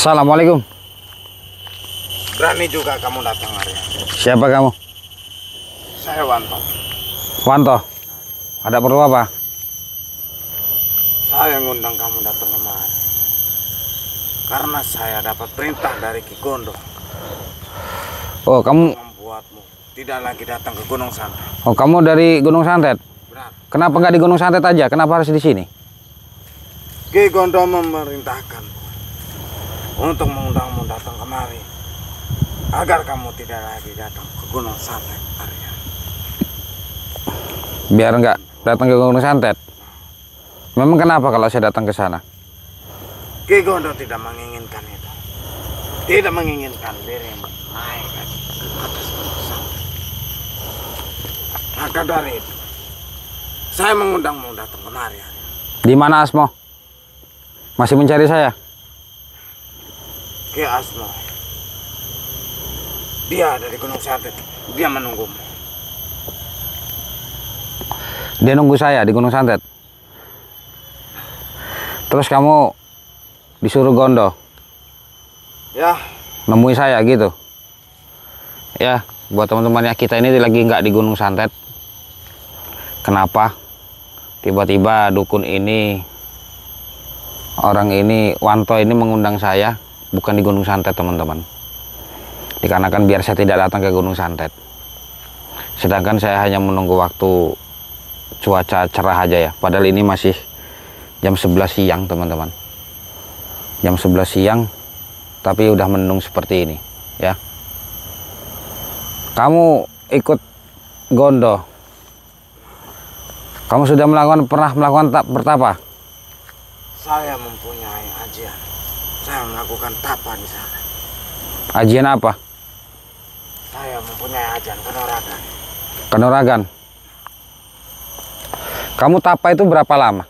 Assalamualaikum. Berani juga kamu datang hari ini. Siapa kamu? Saya Wanto. Wanto. Ada perlu apa? Saya ngundang kamu datang kemari karena saya dapat perintah dari Ki Gondo Oh, kamu membuatmu tidak lagi datang ke Gunung Santet. Oh, kamu dari Gunung Santet. Benar. Kenapa nggak di Gunung Santet aja? Kenapa harus di sini? Ki Gondo memerintahkan untuk mengundangmu datang kemari agar kamu tidak lagi datang ke Gunung Santet hari ini. Biar nggak datang ke Gunung Santet. Memang kenapa kalau saya datang ke sana? Ki Gondo tidak menginginkan itu. Tidak menginginkan dirimu naik lagi ke atas Gunung Santet. Maka dari itu, saya mengundangmu datang kemari. Di mana Asmo? Masih mencari saya? Ki Asmo. Dia ada di Gunung Santet. Dia menunggumu. Dia nunggu saya di Gunung Santet. Terus kamu disuruh Gondo Ya, nemui saya gitu. Ya, buat teman-temannya kita ini lagi nggak di Gunung Santet. Kenapa? Tiba-tiba dukun ini, orang ini, Wanto ini mengundang saya bukan di Gunung Santet, teman-teman. Dikarenakan biar saya tidak datang ke Gunung Santet. Sedangkan saya hanya menunggu waktu cuaca cerah aja ya. Padahal ini masih jam 11 siang, teman-teman. Jam 11 siang, tapi udah mendung seperti ini, ya. Kamu ikut Gondo. Kamu sudah pernah melakukan bertapa? saya mempunyai ajian. Saya melakukan tapa di sana. Ajian apa? Saya mempunyai ajian kanuragan. Kanuragan. Kamu tapa itu berapa lama?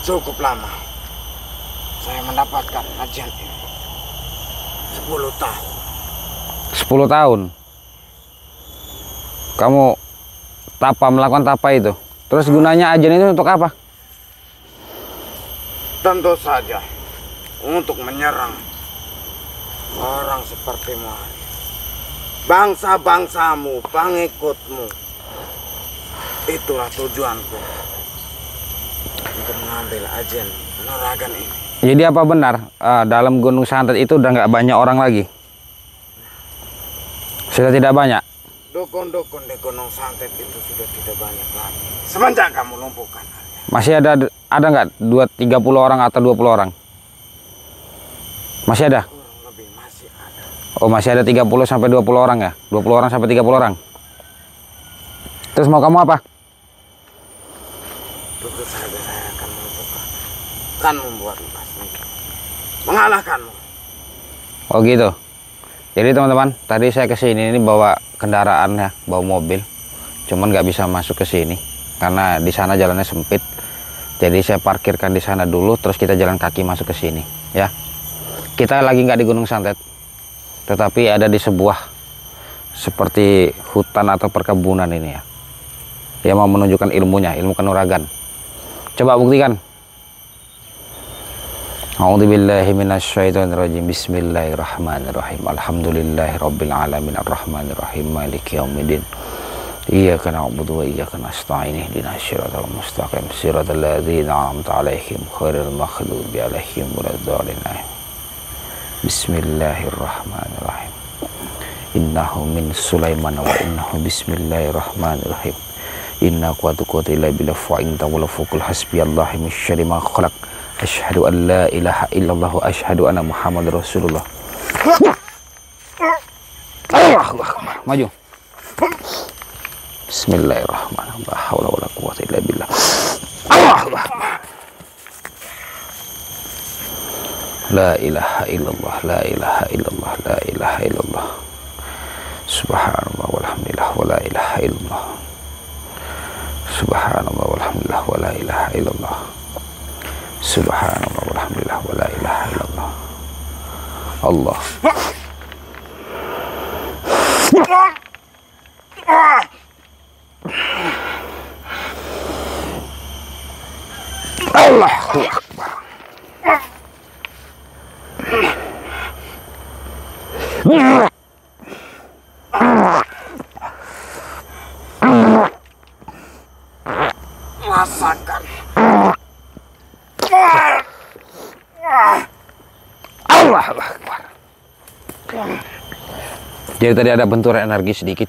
Cukup lama. Saya mendapatkan ajian ini 10 tahun. 10 tahun. Kamu melakukan tapa itu. Terus gunanya ajian itu untuk apa? Tentu saja untuk menyerang orang sepertimu, bangsa-bangsamu, pengikutmu. Itulah tujuanku untuk mengambil ajian kanuragan ini. Jadi apa benar dalam Gunung Santet itu udah nggak banyak orang lagi? Sudah tidak banyak. Dukun-dukun di Gunung Santet itu sudah tidak banyak lagi semenjak kamu lumpuhkan. Masih ada nggak 30 orang atau 20 orang? Masih ada? Kurang lebih masih ada. Oh, masih ada 30 sampai 20 orang ya? 20 orang sampai 30 orang. Terus mau kamu apa? Tentu saja saya akan melumpuhkan, akan membuatmu pasti mengalahkanmu. Oh gitu. Jadi teman-teman, tadi saya ke sini ini bawa kendaraan ya, bawa mobil. Cuman nggak bisa masuk ke sini karena di sana jalannya sempit. Jadi saya parkirkan di sana dulu, terus kita jalan kaki masuk ke sini, ya. Kita lagi nggak di Gunung Santet, tetapi ada di sebuah seperti hutan atau perkebunan ini ya. Dia mau menunjukkan ilmunya, ilmu kanuragan. Coba buktikan. A'udzubillahi minasyaitonirrajim. Bismillahirrahmanirrahim. Alhamdulillahirabbil alamin arrahmanirrahim maliki yaumiddin. Iyyaka na'budu wa iyyaka nasta'in. Ihdinas siratal mustaqim. Siratal ladzina an'amta 'alaihim ghairil maghdubi 'alaihim waladdallin. Bismillahirrahmanirrahim. Innahu min Sulaiman wa innahu bismillahirrahmanirrahim. Inna quwwata illa billah wa in tawallafukul hasbiyallahu min syarri ma khalaq. Asyhadu an la ilaha illallah wa asyhadu anna Muhammadar Rasulullah. Allahu akbar. Maju. Bismillahirrahmanirrahim. La haula wala quwwata illa billah. Allahu akbar. La ilaha illallah, la ilaha illallah, la ilaha illallah. Subhanallah walhamdulillah wa la ilaha illallah. Subhanallah walhamdulillah wa la ilaha illallah. Subhanallah walhamdulillah wa la ilaha illallah. Allah. Allahu Akbar. Rasakan. Allah Akbar. Jadi tadi ada benturan energi sedikit,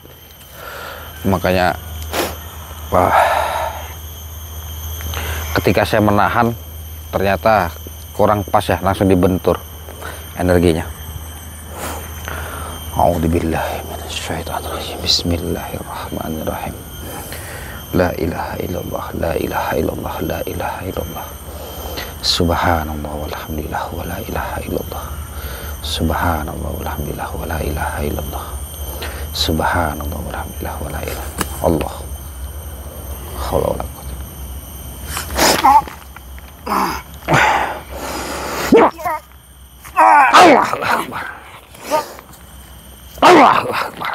makanya ketika saya menahan ternyata kurang pas ya, langsung dibentur energinya. A'udzubillahi minasyaitonirrajim. Bismillahirrahmanirrahim. La ilaha illallah, la ilaha illallah, la ilaha illallah. Subhanallah walhamdulillah wa la ilaha illallah. Subhanallah walhamdulillah wa la ilaha illallah. Subhanallah walhamdulillah wa la ilaha Allah. Haula wala quwwata. Allahu Akbar. Allahu Akbar.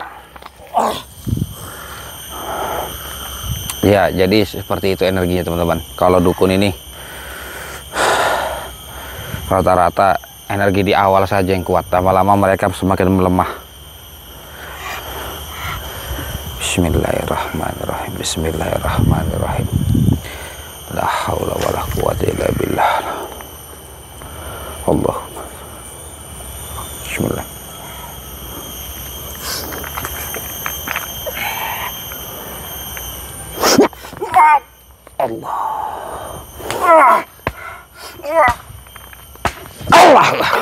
Ya, jadi seperti itu energinya teman-teman. Kalau dukun ini rata-rata energi di awal saja yang kuat, lama-lama mereka semakin melemah. Bismillahirrahmanirrahim. Bismillahirrahmanirrahim. La haula wala quwwata illa billah. Allahumma. Bismillah. Allah. Allah Akbar.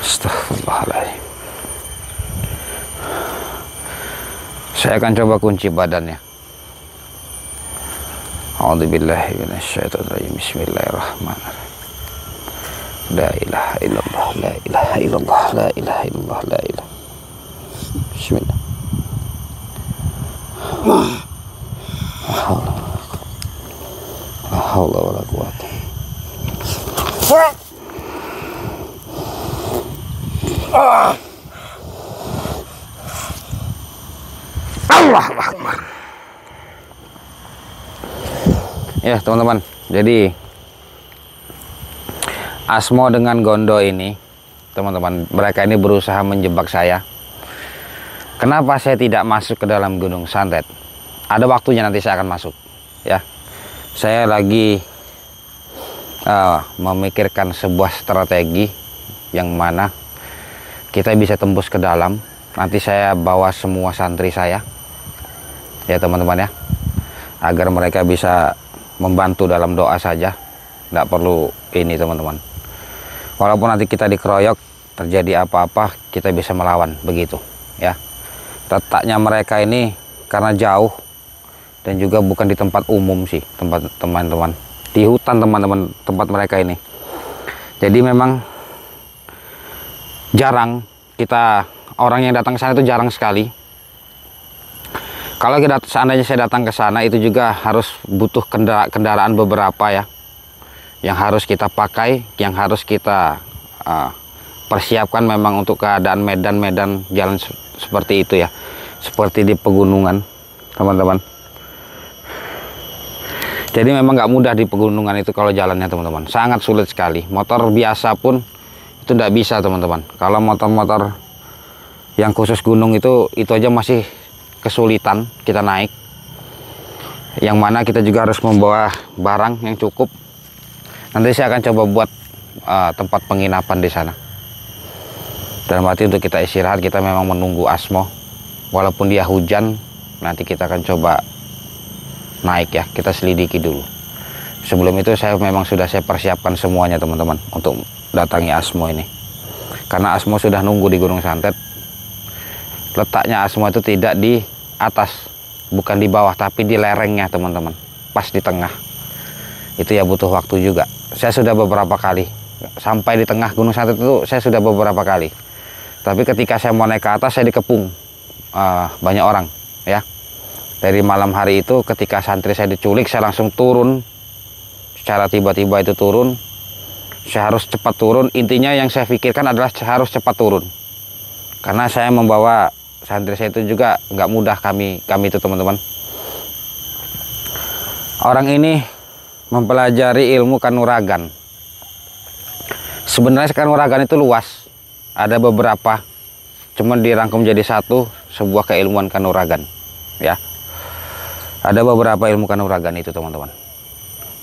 Astaghfirullahaladzim. Saya akan coba kunci badannya. A'udzubillahi minasyaitonirrajim. Bismillahirrahmanirrahim. La ilaha illallah, la ilaha illallah, la ilaha illallah, la ilaha. Bismillah. La haula wala quwwata. Allahu Akbar. Ya teman-teman, jadi Asmo dengan Gondo ini, teman-teman, mereka ini berusaha menjebak saya. Kenapa saya tidak masuk ke dalam Gunung Santet? Ada waktunya nanti saya akan masuk, ya. Saya lagi memikirkan sebuah strategi yang mana kita bisa tembus ke dalam. Nanti saya bawa semua santri saya, ya teman-teman ya, agar mereka bisa membantu dalam doa saja, tidak perlu ini teman-teman. Walaupun nanti kita dikeroyok, terjadi apa-apa, kita bisa melawan, begitu ya. Letaknya mereka ini karena jauh dan juga bukan di tempat umum sih, tempat teman-teman, di hutan teman-teman, tempat mereka ini. Jadi memang jarang kita, orang yang datang ke sana itu jarang sekali. Kalau kita seandainya saya datang ke sana, itu juga harus butuh kendaraan beberapa ya, yang harus kita pakai, yang harus kita persiapkan memang untuk keadaan medan-medan jalan seperti itu ya, seperti di pegunungan teman-teman. Jadi memang nggak mudah di pegunungan itu kalau jalannya teman-teman, sangat sulit sekali. Motor biasa pun itu nggak bisa teman-teman. Kalau motor-motor yang khusus gunung itu aja masih kesulitan kita naik, yang mana kita juga harus membawa barang yang cukup. Nanti saya akan coba buat tempat penginapan di sana. Dalam arti untuk kita istirahat, kita memang menunggu Asmo. Walaupun dia hujan, nanti kita akan coba naik ya, kita selidiki dulu. Sebelum itu saya memang sudah saya persiapkan semuanya teman-teman untuk datangi Asmo ini. Karena Asmo sudah nunggu di Gunung Santet. Letaknya Asmo itu tidak di atas, bukan di bawah, tapi di lerengnya teman-teman, pas di tengah. Itu ya butuh waktu juga. Saya sudah beberapa kali sampai di tengah Gunung Santet itu, saya sudah beberapa kali. Tapi ketika saya mau naik ke atas, saya dikepung banyak orang ya. Dari malam hari itu ketika santri saya diculik, saya langsung turun secara tiba-tiba. Itu turun, saya harus cepat turun. Intinya yang saya pikirkan adalah saya harus cepat turun, karena saya membawa santri saya itu juga nggak mudah. Kami itu teman-teman, orang ini mempelajari ilmu kanuragan. Sebenarnya kanuragan itu luas, ada beberapa, cuman dirangkum jadi satu, sebuah keilmuan kanuragan, ya. Ada beberapa ilmu kanuragan itu, teman-teman.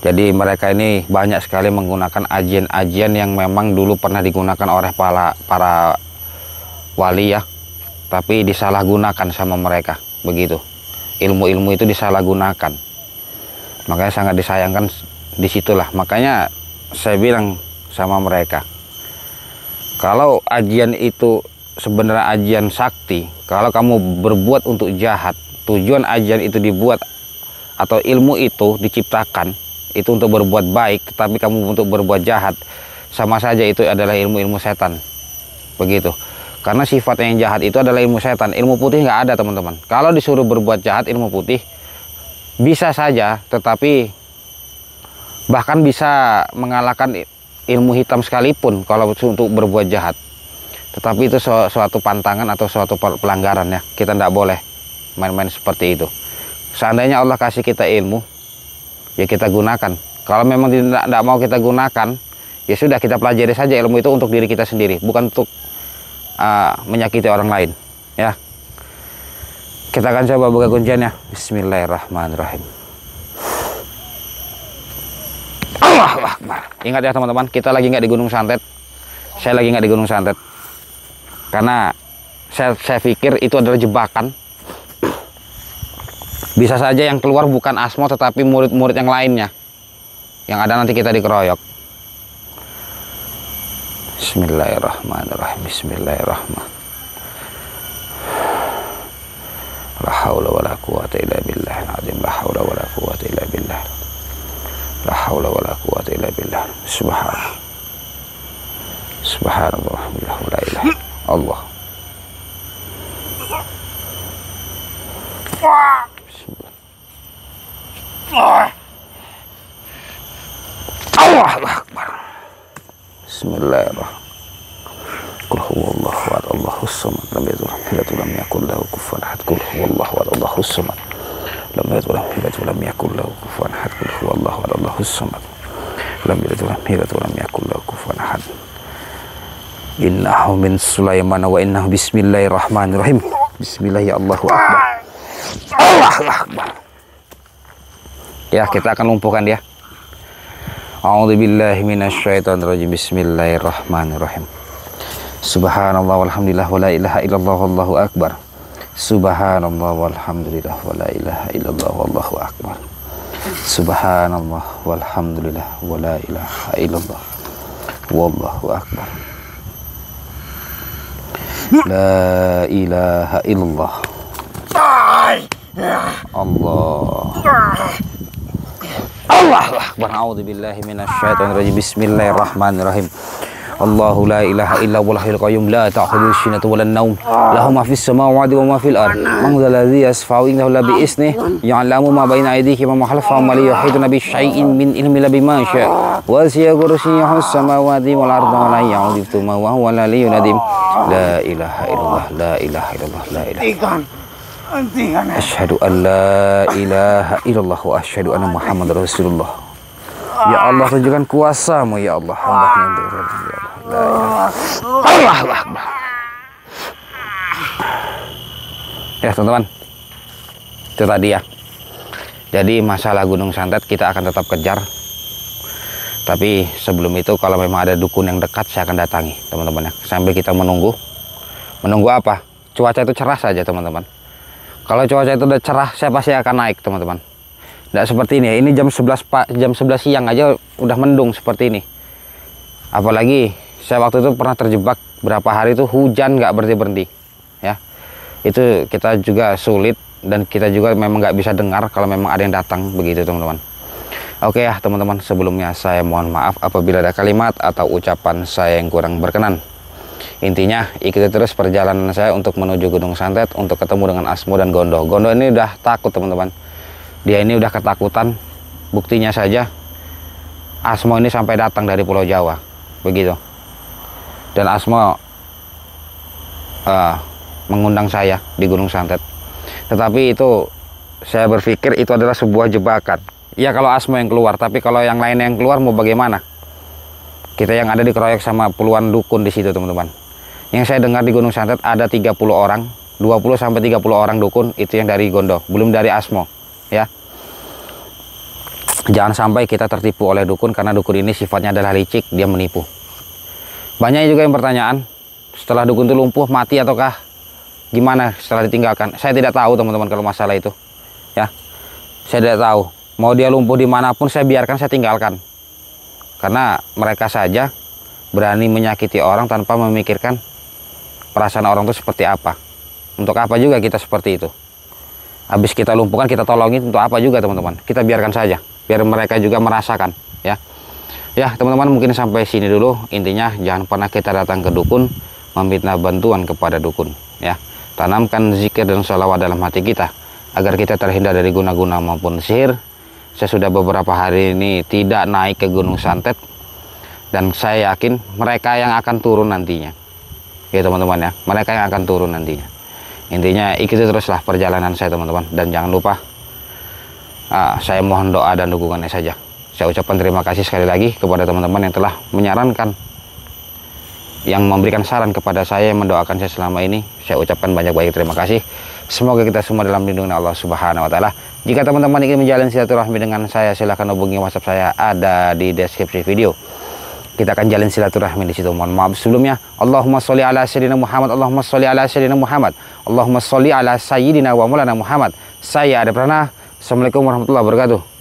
Jadi mereka ini banyak sekali menggunakan ajian-ajian yang memang dulu pernah digunakan oleh para wali, ya, tapi disalahgunakan sama mereka, begitu. Ilmu-ilmu itu disalahgunakan, makanya sangat disayangkan disitulah. Makanya saya bilang sama mereka, kalau ajian itu sebenarnya ajian sakti, kalau kamu berbuat untuk jahat, tujuan ajian itu dibuat atau ilmu itu diciptakan itu untuk berbuat baik, tetapi kamu untuk berbuat jahat, sama saja itu adalah ilmu-ilmu setan, begitu. Karena sifat yang jahat itu adalah ilmu setan. Ilmu putih nggak ada, teman-teman. Kalau disuruh berbuat jahat, ilmu putih bisa saja, tetapi bahkan bisa mengalahkan ilmu hitam sekalipun kalau untuk berbuat jahat. Tetapi itu suatu pantangan atau suatu pelanggaran, ya. Kita tidak boleh main-main seperti itu. Seandainya Allah kasih kita ilmu, ya kita gunakan. Kalau memang tidak mau kita gunakan, ya sudah, kita pelajari saja ilmu itu untuk diri kita sendiri, bukan untuk menyakiti orang lain, ya. Kita akan coba buka kunciannya. Bismillahirrahmanirrahim. Allahu Akbar. Ingat ya, teman-teman, kita lagi nggak di Gunung Santet. Saya lagi nggak di Gunung Santet karena saya pikir itu adalah jebakan. Bisa saja yang keluar bukan Asmo, tetapi murid-murid yang lainnya, yang ada nanti kita dikeroyok. Bismillahirrahmanirrahim. Bismillahirrahmanirrahim. La haula wala quwata illa billahil azim. La haula wala quwata illa billah. La haula wala quwata illa billah. Subhanallah. Subhanallah. La ilaha illallah. Allahu Akbar. Bismillahirrahmanirrahim. Qul huwallahu ahad, Allahus samad, lam yalid walam yakul lahu kufuwan ahad. Qul huwallahu ahad, Allahus samad, lam yalid walam yakul lahu kufuwan ahad. Qul huwallahu ahad, Allahus samad, lam yalid walam yakul lahu kufuwan ahad. Innahu min Sulaiman wa innahu bismillahirrahmanirrahim. Bismillah, ya Allahu Akbar. Allahu Akbar. Ya, kita akan lumpuhkan dia. A'udzubillahi minasyaitonirrajim. Bismillahirrahmanirrahim. Subhanallah walhamdulillah wa la ilaha illallah wallahu akbar. Subhanallah walhamdulillah wa la ilaha illallah wallahu akbar. Subhanallah walhamdulillah wa la ilaha illallah wallahu akbar. La ilaha illallah. Allahu Akbar. A'udzubillahi minasyaitonirrajim. Bismillahirrahmanirrahim. Allahu la ilaha illa huwal hayyul qayyum la ta'khudhuhu sinatun wa la nawm lahu ma fis samawati wa ma fil ard man dzal ladzi yashfa'u indahu la bi isnihi ya'lamu ma baina aydihim wa ma khalfahum wa la yuhituna bi syai'in min ilmihi illa bima syaa wa wasi'a kursiyyuhu as-samawati wal arda wa la ya'uduhu ma huwa al-'aliyyul 'azim. La ilaha illallah, la ilaha illallah, la ilaha. Asyhadu an la ilaha illallah wa asyhadu anna Muhammadar Rasulullah. Ya Allah, tunjukkan kuasa-Mu, ya Allah. Hamba-Nya untuk Allahu Akbar. Ya, teman-teman, itu tadi ya. Jadi masalah Gunung Santet kita akan tetap kejar. Tapi sebelum itu, kalau memang ada dukun yang dekat, saya akan datangi, teman-teman ya. Sambil kita menunggu. Menunggu apa? Cuaca itu cerah saja, teman-teman. Kalau cuaca itu udah cerah, saya pasti akan naik, teman-teman. Tidak seperti ini ya. Ini jam 11 siang aja udah mendung seperti ini. Apalagi saya waktu itu pernah terjebak berapa hari itu hujan nggak berhenti-berhenti. Ya, itu kita juga sulit dan kita juga memang nggak bisa dengar kalau memang ada yang datang begitu, teman-teman. Oke ya, teman-teman. Sebelumnya saya mohon maaf apabila ada kalimat atau ucapan saya yang kurang berkenan. Intinya ikuti terus perjalanan saya untuk menuju Gunung Santet untuk ketemu dengan Asmo dan Gondo. Gondo ini udah takut, teman-teman. Dia ini udah ketakutan. Buktinya saja Asmo ini sampai datang dari Pulau Jawa, begitu. Dan Asmo mengundang saya di Gunung Santet. Tetapi itu saya berpikir itu adalah sebuah jebakan, Ya kalau Asmo yang keluar, tapi kalau yang lain yang keluar mau bagaimana? Kita yang ada dikeroyok sama puluhan dukun di situ, teman-teman. Yang saya dengar di Gunung Santet ada 30 orang, 20 sampai 30 orang dukun, itu yang dari Gondo, belum dari Asmo, ya. Jangan sampai kita tertipu oleh dukun, karena dukun ini sifatnya adalah licik, dia menipu. Banyak juga yang pertanyaan, setelah dukun itu lumpuh, mati ataukah gimana setelah ditinggalkan? Saya tidak tahu, teman-teman, kalau masalah itu, ya. Saya tidak tahu. Mau dia lumpuh dimanapun, saya biarkan, saya tinggalkan. Karena mereka saja berani menyakiti orang tanpa memikirkan perasaan orang itu seperti apa. Untuk apa juga kita seperti itu? Habis kita lumpuhkan, kita tolongin, untuk apa juga, teman-teman? Kita biarkan saja, biar mereka juga merasakan, ya. Ya, teman-teman, mungkin sampai sini dulu. Intinya, jangan pernah kita datang ke dukun meminta bantuan kepada dukun, ya. Tanamkan zikir dan sholawat dalam hati kita agar kita terhindar dari guna-guna maupun sihir. Saya sudah beberapa hari ini tidak naik ke Gunung Santet, dan saya yakin mereka yang akan turun nantinya, ya teman-teman, ya. Mereka yang akan turun nantinya. Intinya ikuti teruslah perjalanan saya, teman-teman, dan jangan lupa saya mohon doa dan dukungannya saja. Saya ucapkan terima kasih sekali lagi kepada teman-teman yang telah menyarankan, yang memberikan saran kepada saya, yang mendoakan saya selama ini. Saya ucapkan banyak-banyak terima kasih. Semoga kita semua dalam lindungan Allah Subhanahu wa Ta'ala. Jika teman-teman ingin menjalin silaturahmi dengan saya, silahkan hubungi WhatsApp saya, ada di deskripsi video. Kita akan jalin silaturahmi di situ. Mohon maaf sebelumnya. Allahumma sholli ala sayyidina Muhammad, Allahumma sholli ala sayyidina Muhammad, Allahumma sholli ala sayyidina wa maulana Muhammad. Saya Ade Pranah. Assalamualaikum warahmatullahi wabarakatuh.